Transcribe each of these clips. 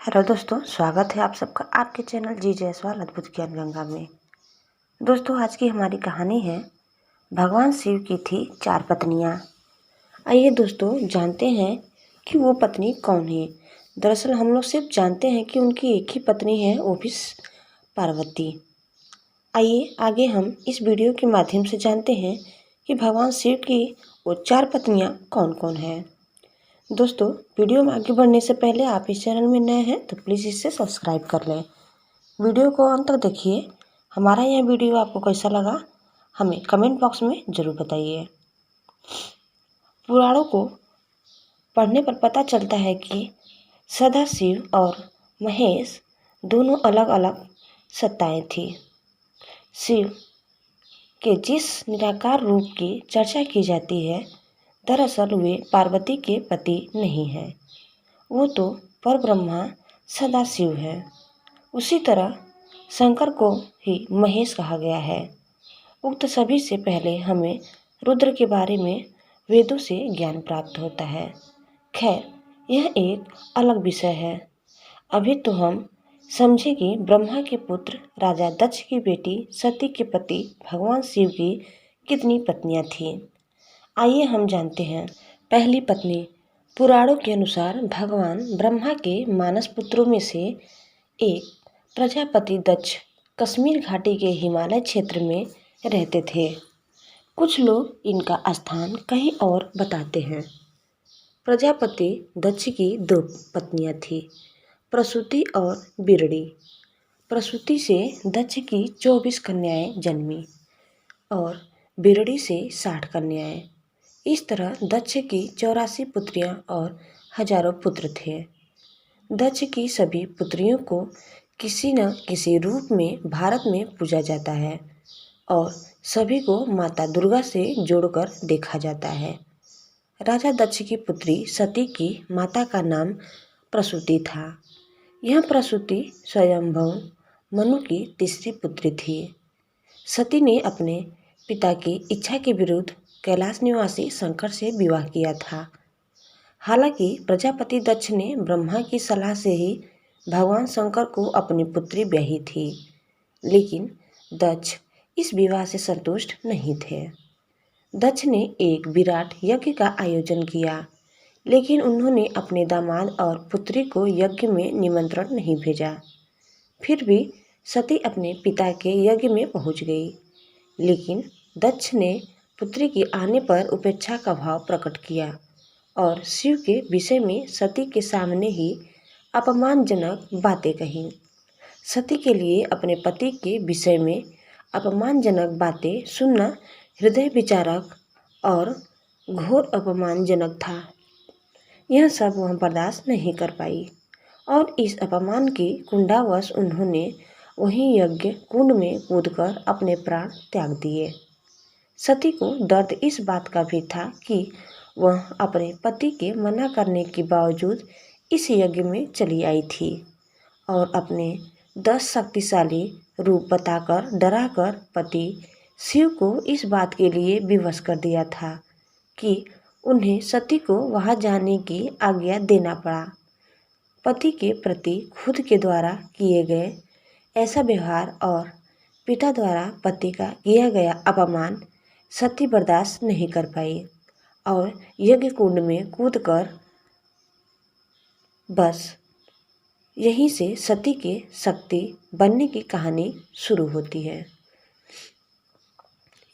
Hello दोस्तों, स्वागत है आप सबका आपके चैनल जी जायसवाल अद्भुत ज्ञान गंगा में। दोस्तों, आज की हमारी कहानी है भगवान शिव की थी 4 पत्नियां। आइए दोस्तों जानते हैं कि वो पत्नी कौन है। दरअसल हम लोग सिर्फ जानते हैं कि उनकी एक ही पत्नी है, वो भी पार्वती। आइए आगे हम इस वीडियो के माध्यम से जानते हैं कि भगवान शिव की वो 4 पत्नियां कौन कौन हैं। दोस्तों, वीडियो में आगे बढ़ने से पहले आप इस चैनल में नए हैं तो प्लीज़ इसे सब्सक्राइब कर लें। वीडियो को अंत तक देखिए। हमारा यह वीडियो आपको कैसा लगा हमें कमेंट बॉक्स में ज़रूर बताइए। पुराणों को पढ़ने पर पता चलता है कि सदाशिव और महेश दोनों अलग अलग सत्ताएं थीं। शिव के जिस निराकार रूप की चर्चा की जाती है, दरअसल वे पार्वती के पति नहीं हैं। वो तो परब्रह्मा सदाशिव है। उसी तरह शंकर को ही महेश कहा गया है। उक्त सभी से पहले हमें रुद्र के बारे में वेदों से ज्ञान प्राप्त होता है। खैर, यह एक अलग विषय है। अभी तो हम समझे कि ब्रह्मा के पुत्र राजा दक्ष की बेटी सती के पति भगवान शिव की कितनी पत्नियां थीं। आइए हम जानते हैं। पहली पत्नी। पुराणों के अनुसार भगवान ब्रह्मा के मानस पुत्रों में से एक प्रजापति दक्ष कश्मीर घाटी के हिमालय क्षेत्र में रहते थे। कुछ लोग इनका स्थान कहीं और बताते हैं। प्रजापति दक्ष की 2 पत्नियां थीं, प्रसूति और बिरड़ी। प्रसूति से दक्ष की 24 कन्याएं जन्मी और बिरड़ी से 60 कन्याएं। इस तरह दक्ष की 84 पुत्रियां और हजारों पुत्र थे। दक्ष की सभी पुत्रियों को किसी न किसी रूप में भारत में पूजा जाता है और सभी को माता दुर्गा से जोड़कर देखा जाता है। राजा दक्ष की पुत्री सती की माता का नाम प्रसूति था। यह प्रसूति स्वयंभू मनु की तीसरी पुत्री थी। सती ने अपने पिता की इच्छा के विरुद्ध कैलाश निवासी शंकर से विवाह किया था। हालांकि प्रजापति दक्ष ने ब्रह्मा की सलाह से ही भगवान शंकर को अपनी पुत्री ब्याही थी, लेकिन दक्ष इस विवाह से संतुष्ट नहीं थे। दक्ष ने एक विराट यज्ञ का आयोजन किया, लेकिन उन्होंने अपने दामाद और पुत्री को यज्ञ में निमंत्रण नहीं भेजा। फिर भी सती अपने पिता के यज्ञ में पहुंच गई, लेकिन दक्ष ने पुत्री के आने पर उपेक्षा का भाव प्रकट किया और शिव के विषय में सती के सामने ही अपमानजनक बातें कहीं। सती के लिए अपने पति के विषय में अपमानजनक बातें सुनना हृदय विचारक और घोर अपमानजनक था। यह सब वह बर्दाश्त नहीं कर पाई और इस अपमान की कुंडावश उन्होंने वहीं यज्ञ कुंड में कूदकर अपने प्राण त्याग दिए। सती को दर्द इस बात का भी था कि वह अपने पति के मना करने के बावजूद इस यज्ञ में चली आई थी और अपने 10 शक्तिशाली रूप बताकर डराकर पति शिव को इस बात के लिए विवश कर दिया था कि उन्हें सती को वहां जाने की आज्ञा देना पड़ा। पति के प्रति खुद के द्वारा किए गए ऐसा व्यवहार और पिता द्वारा पति का किया गया अपमान सती बर्दाश्त नहीं कर पाई और यज्ञ कुंड में कूदकर बस यहीं से सती के शक्ति बनने की कहानी शुरू होती है।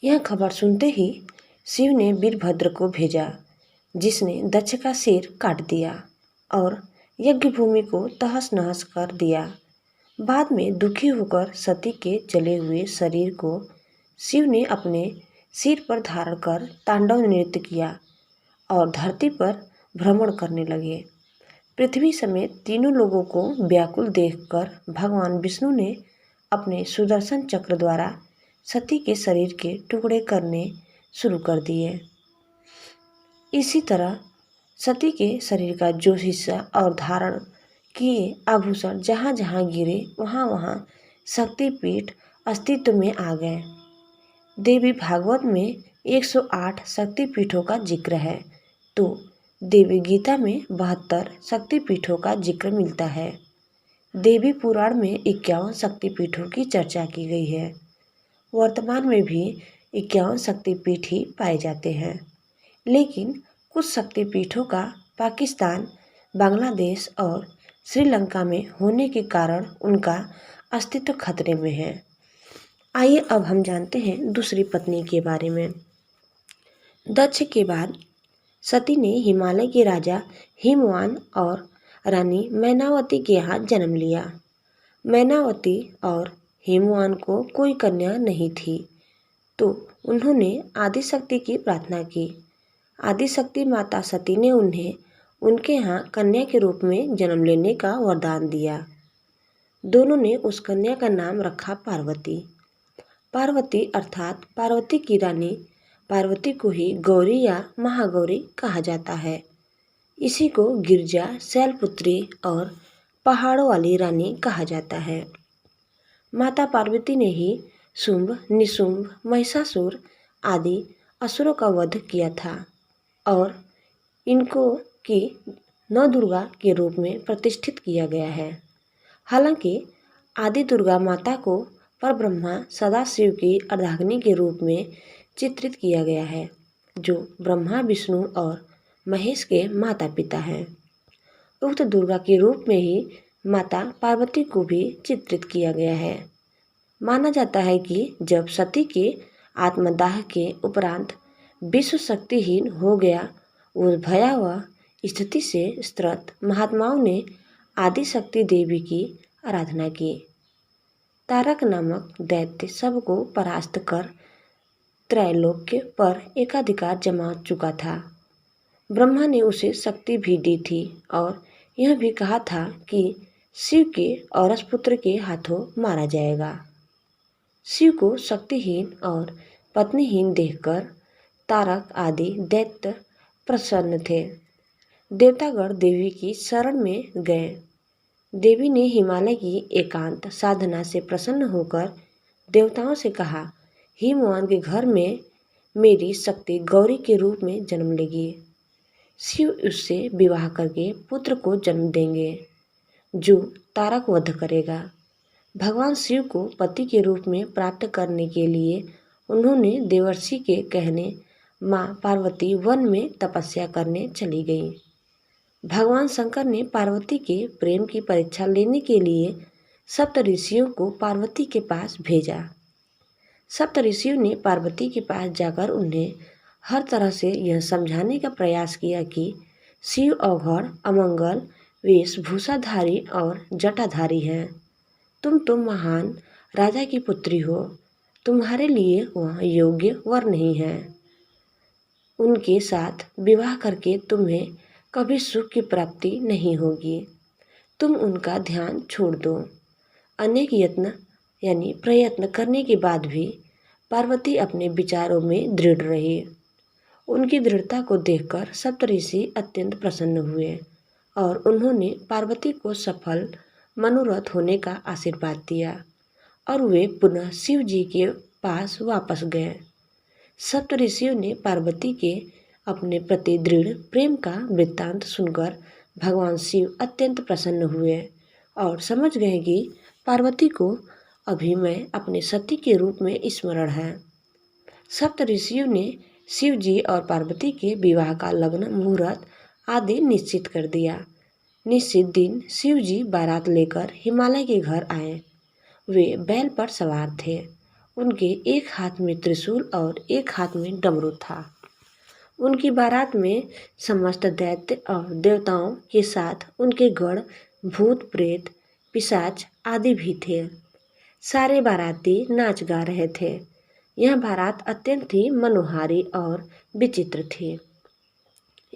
यह खबर सुनते ही शिव ने वीरभद्र को भेजा, जिसने दक्ष का सिर काट दिया और यज्ञ भूमि को तहस नहस कर दिया। बाद में दुखी होकर सती के जले हुए शरीर को शिव ने अपने सिर पर धारण कर तांडव नृत्य किया और धरती पर भ्रमण करने लगे। पृथ्वी समेत तीनों लोगों को व्याकुल देखकर भगवान विष्णु ने अपने सुदर्शन चक्र द्वारा सती के शरीर के टुकड़े करने शुरू कर दिए। इसी तरह सती के शरीर का जो हिस्सा और धारण किए आभूषण जहाँ जहाँ गिरे वहाँ वहाँ शक्तिपीठ अस्तित्व में आ गए। देवी भागवत में 108 शक्तिपीठों का जिक्र है, तो देवी गीता में 72 शक्तिपीठों का जिक्र मिलता है। देवी पुराण में 51 शक्तिपीठों की चर्चा की गई है। वर्तमान में भी 51 शक्तिपीठ ही पाए जाते हैं, लेकिन कुछ शक्तिपीठों का पाकिस्तान, बांग्लादेश और श्रीलंका में होने के कारण उनका अस्तित्व खतरे में है। आइए अब हम जानते हैं दूसरी पत्नी के बारे में। दक्ष के बाद सती ने हिमालय के राजा हिमवान और रानी मैनावती के यहाँ जन्म लिया। मैनावती और हिमवान को कोई कन्या नहीं थी, तो उन्होंने आदिशक्ति की प्रार्थना की। आदिशक्ति माता सती ने उन्हें उनके यहाँ कन्या के रूप में जन्म लेने का वरदान दिया। दोनों ने उस कन्या का नाम रखा पार्वती। पार्वती अर्थात पार्वती की रानी पार्वती को ही गौरी या महागौरी कहा जाता है। इसी को गिरजा, शैलपुत्री और पहाड़ों वाली रानी कहा जाता है। माता पार्वती ने ही शुंभ, निशुंभ, महिषासुर आदि असुरों का वध किया था और इनको की नवदुर्गा के रूप में प्रतिष्ठित किया गया है। हालांकि आदि दुर्गा माता को परब्रह्मा सदाशिव की अर्धांगिनी के रूप में चित्रित किया गया है, जो ब्रह्मा, विष्णु और महेश के माता पिता हैं। उक्त दुर्गा के रूप में ही माता पार्वती को भी चित्रित किया गया है। माना जाता है कि जब सती के आत्मदाह के उपरांत विश्व शक्तिहीन हो गया, उस भयावह स्थिति से त्रस्त महात्माओं ने आदिशक्ति देवी की आराधना की। तारक नामक दैत्य सबको परास्त कर त्रैलोक्य पर एकाधिकार जमा चुका था। ब्रह्मा ने उसे शक्ति भी दी थी और यह भी कहा था कि शिव के औरस पुत्र के हाथों मारा जाएगा। शिव को शक्तिहीन और पत्नीहीन देखकर तारक आदि दैत्य प्रसन्न थे। देवतागण देवी की शरण में गए। देवी ने हिमालय की एकांत साधना से प्रसन्न होकर देवताओं से कहा, हिमवान के घर में मेरी शक्ति गौरी के रूप में जन्म लेगी। शिव उससे विवाह करके पुत्र को जन्म देंगे, जो तारक वध करेगा। भगवान शिव को पति के रूप में प्राप्त करने के लिए उन्होंने देवर्षि के कहने माँ पार्वती वन में तपस्या करने चली गई। भगवान शंकर ने पार्वती के प्रेम की परीक्षा लेने के लिए सप्त ऋषियों को पार्वती के पास भेजा। सप्त ऋषियों ने पार्वती के पास जाकर उन्हें हर तरह से यह समझाने का प्रयास किया कि शिव अवघड़, अमंगल, वेशभूषाधारी और जटाधारी हैं। तुम तो महान राजा की पुत्री हो, तुम्हारे लिए वह योग्य वर नहीं है। उनके साथ विवाह करके तुम्हें कभी सुख की प्राप्ति नहीं होगी। तुम उनका ध्यान छोड़ दो। अनेक प्रयत्न करने के बाद भी पार्वती अपने विचारों में दृढ़ रही। उनकी दृढ़ता को देखकर सप्तऋषि अत्यंत प्रसन्न हुए और उन्होंने पार्वती को सफल मनोरथ होने का आशीर्वाद दिया और वे पुनः शिव जी के पास वापस गए। सप्तऋषियों ने पार्वती के अपने प्रति दृढ़ प्रेम का वृत्तांत सुनकर भगवान शिव अत्यंत प्रसन्न हुए और समझ गए कि पार्वती को अभी मैं अपने सती के रूप में स्मरण है। सप्त ऋषियों ने शिव जी और पार्वती के विवाह का लग्न मुहूर्त आदि निश्चित कर दिया। निश्चित दिन शिव जी बारात लेकर हिमालय के घर आए। वे बैल पर सवार थे। उनके एक हाथ में त्रिशूल और एक हाथ में डमरू था। उनकी बारात में समस्त दैत्य और देवताओं के साथ उनके गण, भूत, प्रेत, पिशाच आदि भी थे। सारे बाराती नाच गा रहे थे। यह बारात अत्यंत ही मनोहारी और विचित्र थी।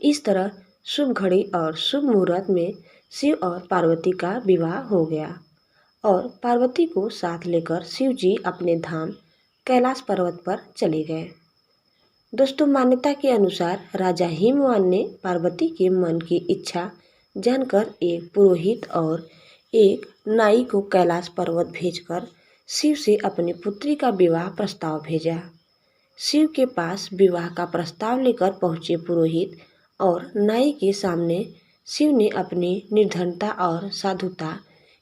इस तरह शुभ घड़ी और शुभ मुहूर्त में शिव और पार्वती का विवाह हो गया और पार्वती को साथ लेकर शिव जी अपने धाम कैलाश पर्वत पर चले गए। दोस्तों, मान्यता के अनुसार राजा हिमवान ने पार्वती के मन की इच्छा जानकर एक पुरोहित और एक नाई को कैलाश पर्वत भेजकर शिव से अपनी पुत्री का विवाह प्रस्ताव भेजा। शिव के पास विवाह का प्रस्ताव लेकर पहुँचे पुरोहित और नाई के सामने शिव ने अपनी निर्धनता और साधुता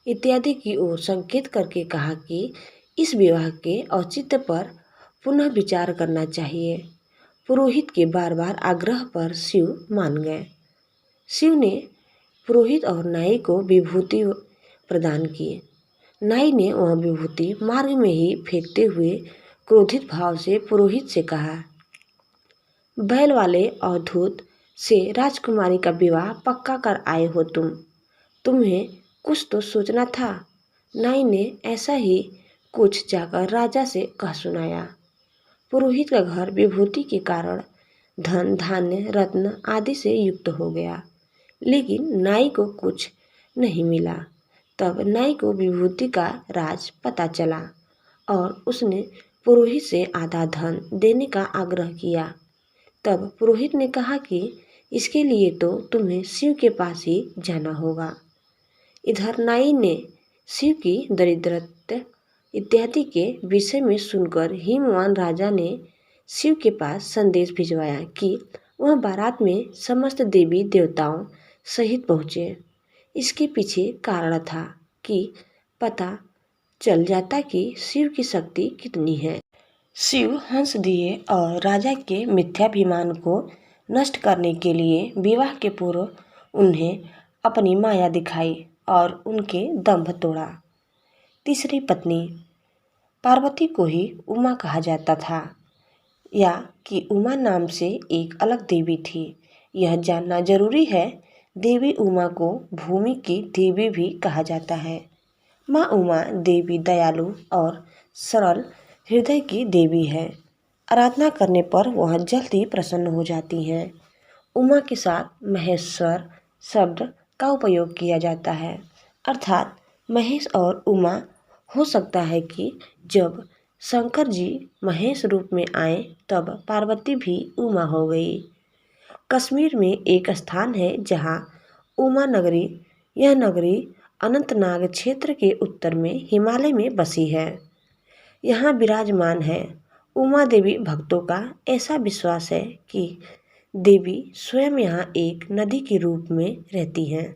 इत्यादि की ओर संकेत करके कहा कि इस विवाह के औचित्य पर पुनः विचार करना चाहिए। पुरोहित के बार बार आग्रह पर शिव मान गए। शिव ने पुरोहित और नाई को विभूति प्रदान की। नाई ने वह विभूति मार्ग में ही फेंकते हुए क्रोधित भाव से पुरोहित से कहा, बैल वाले अवधूत से राजकुमारी का विवाह पक्का कर आए हो तुम्हें कुछ तो सोचना था। नाई ने ऐसा ही कुछ जाकर राजा से कह सुनाया। पुरोहित का घर विभूति के कारण धन धान्य रत्न आदि से युक्त हो गया, लेकिन नाई को कुछ नहीं मिला। तब नाई को विभूति का राज पता चला और उसने पुरोहित से आधा धन देने का आग्रह किया। तब पुरोहित ने कहा कि इसके लिए तो तुम्हें शिव के पास ही जाना होगा। इधर नाई ने शिव की दरिद्रता इत्यादि के विषय में सुनकर हिमवान राजा ने शिव के पास संदेश भिजवाया कि वह बारात में समस्त देवी देवताओं सहित पहुँचे। इसके पीछे कारण था कि पता चल जाता कि शिव की शक्ति कितनी है। शिव हंस दिए और राजा के मिथ्याभिमान को नष्ट करने के लिए विवाह के पूर्व उन्हें अपनी माया दिखाई और उनके दंभ तोड़ा। तीसरी पत्नी पार्वती को ही उमा कहा जाता था, या कि उमा नाम से एक अलग देवी थी। यह जानना जरूरी है, देवी उमा को भूमि की देवी भी कहा जाता है। माँ उमा देवी दयालु और सरल हृदय की देवी है। आराधना करने पर वह जल्द ही प्रसन्न हो जाती हैं। उमा के साथ महेश्वर शब्द का उपयोग किया जाता है, अर्थात महेश और उमा। हो सकता है कि जब शंकर जी महेश रूप में आए तब पार्वती भी उमा हो गई। कश्मीर में एक स्थान है जहाँ उमा नगरी, यह नगरी अनंतनाग क्षेत्र के उत्तर में हिमालय में बसी है। यहाँ विराजमान है उमा देवी। भक्तों का ऐसा विश्वास है कि देवी स्वयं यहाँ एक नदी के रूप में रहती हैं,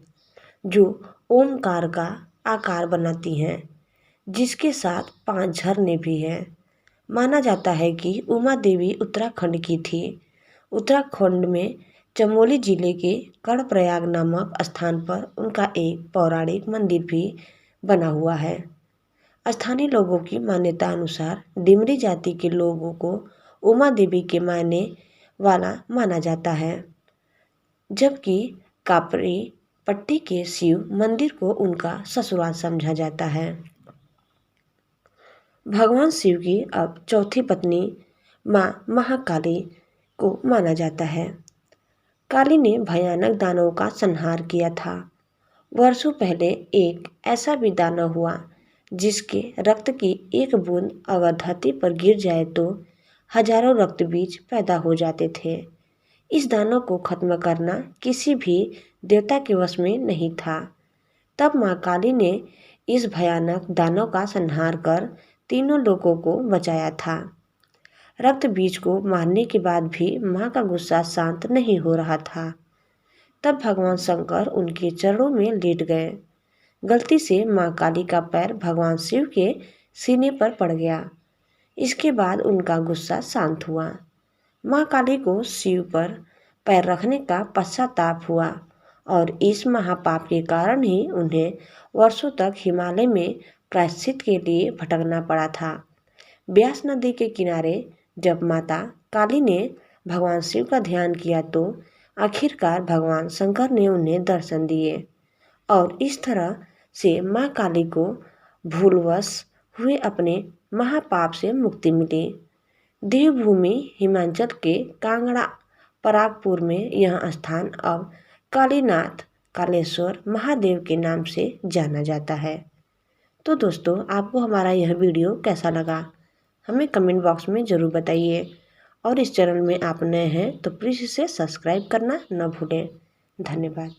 जो ओमकार का आकार बनाती हैं, जिसके साथ 5 झरने भी हैं। माना जाता है कि उमा देवी उत्तराखंड की थी। उत्तराखंड में चमोली जिले के कर्णप्रयाग नामक स्थान पर उनका एक पौराणिक मंदिर भी बना हुआ है। स्थानीय लोगों की मान्यता अनुसार डिमरी जाति के लोगों को उमा देवी के मायने वाला माना जाता है, जबकि कापरी पट्टी के शिव मंदिर को उनका ससुराल समझा जाता है। भगवान शिव की अब चौथी पत्नी माँ महाकाली को माना जाता है। काली ने भयानक दानवों का संहार किया था। वर्षों पहले एक ऐसा भी दानव हुआ जिसके रक्त की एक बूंद अगर धरती पर गिर जाए तो हजारों रक्त बीज पैदा हो जाते थे। इस दानव को खत्म करना किसी भी देवता के वश में नहीं था। तब माँ काली ने इस भयानक दानव का संहार कर तीनों लोगों को बचाया था। रक्त बीज को मारने के बाद भी माँ का गुस्सा शांत नहीं हो रहा था। तब भगवान शंकर उनके चरणों में लेट गए। गलती से माँ काली का पैर भगवान शिव के सीने पर पड़ गया। इसके बाद उनका गुस्सा शांत हुआ। माँ काली को शिव पर पैर रखने का पश्चाताप हुआ और इस महापाप के कारण ही उन्हें वर्षों तक हिमालय में प्रायश्चित के लिए भटकना पड़ा था। ब्यास नदी के किनारे जब माता काली ने भगवान शिव का ध्यान किया तो आखिरकार भगवान शंकर ने उन्हें दर्शन दिए और इस तरह से माँ काली को भूलवश हुए अपने महापाप से मुक्ति मिली। देवभूमि हिमाचल के कांगड़ा परागपुर में यह स्थान अब कालीनाथ कालेश्वर महादेव के नाम से जाना जाता है। तो दोस्तों, आपको हमारा यह वीडियो कैसा लगा हमें कमेंट बॉक्स में ज़रूर बताइए और इस चैनल में आप नए हैं तो प्लीज़ इसे सब्सक्राइब करना न भूलें। धन्यवाद।